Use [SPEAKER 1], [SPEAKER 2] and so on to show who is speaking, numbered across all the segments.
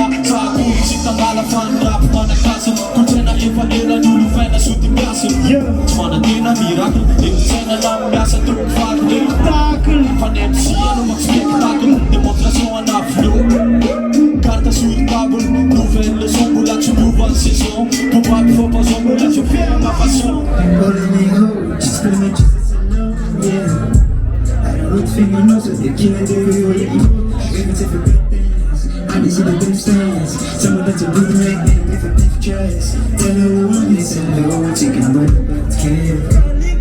[SPEAKER 1] Tala Saku Sitangala Fan Rap Manakasa Kutena Eva Era Nulu Fena Suti Biasa Mana Tina Miracle Sena Lam Biasa Truk Fat Spektakel Fan MC Ano Mag Spektakel Demonstration na flow Carta sur table Nouvelle leçon Bulat sur nouvelle saison Pour pas qu'il faut pas en bulat je fais ma façon Just gonna make you yeah. I don't look finger nose so they can't do it all you Every time for big things I need see the big stands Some of that's a good make me with a big dress Tell her who want this and low Chicken but about care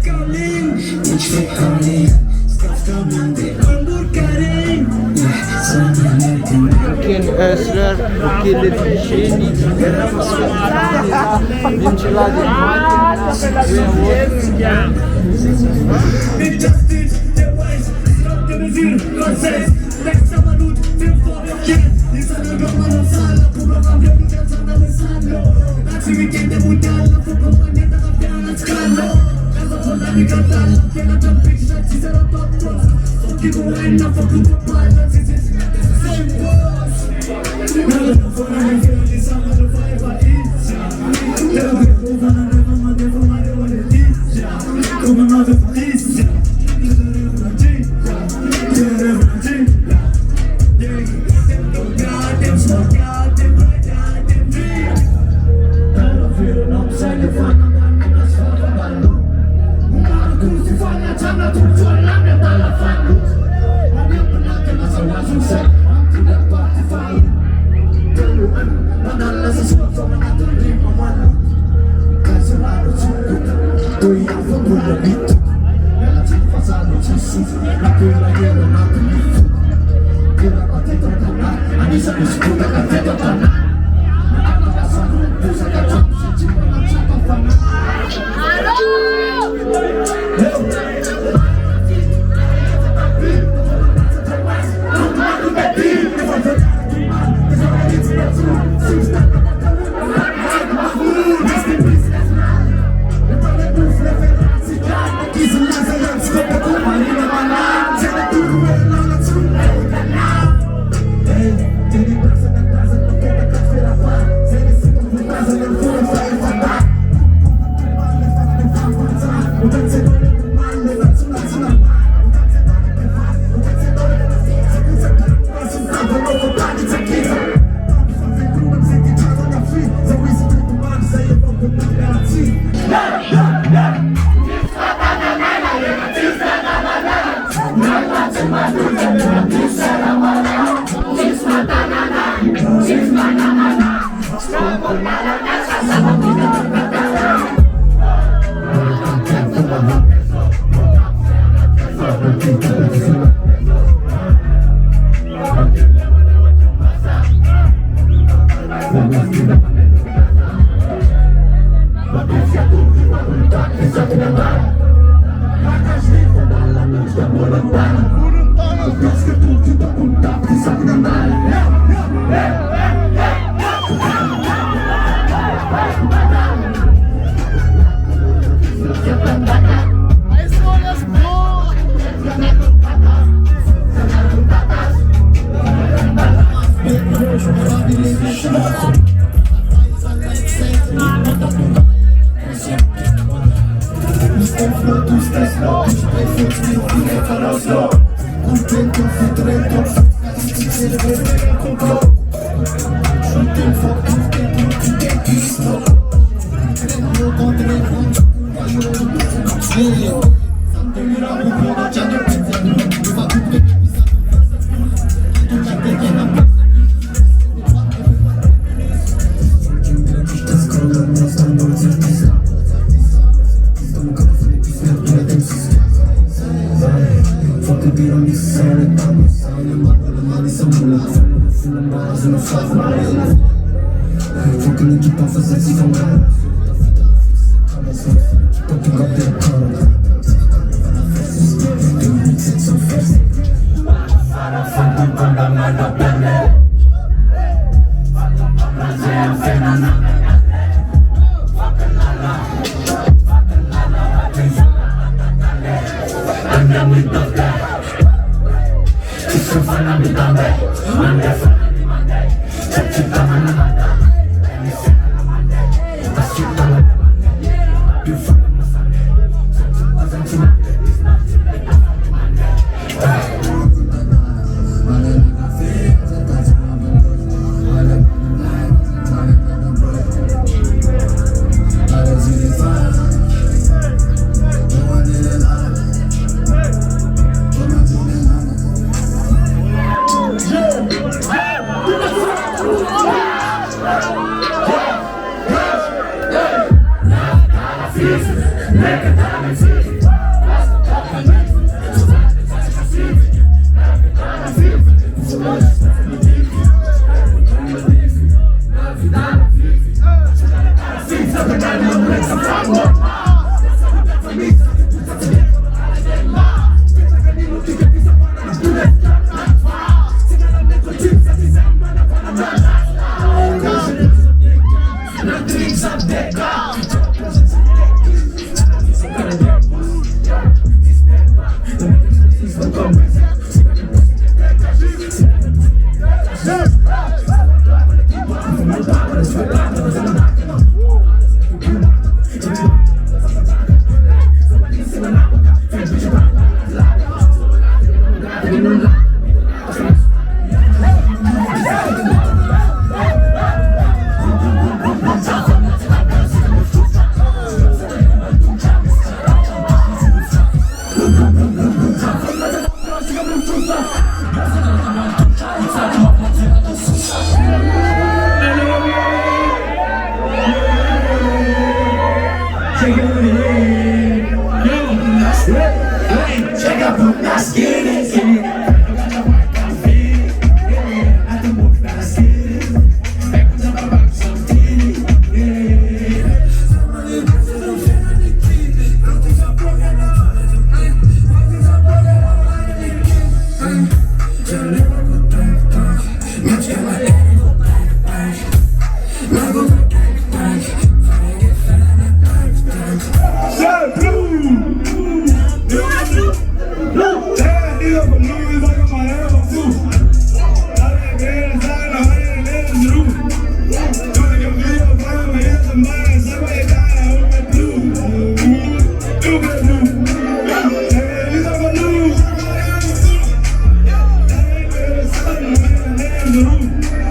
[SPEAKER 1] Calling, each fit calling Stuff coming, they undercutting Yeah, some American
[SPEAKER 2] Ken Ösler, kely Trini-T, Vincelade
[SPEAKER 3] Para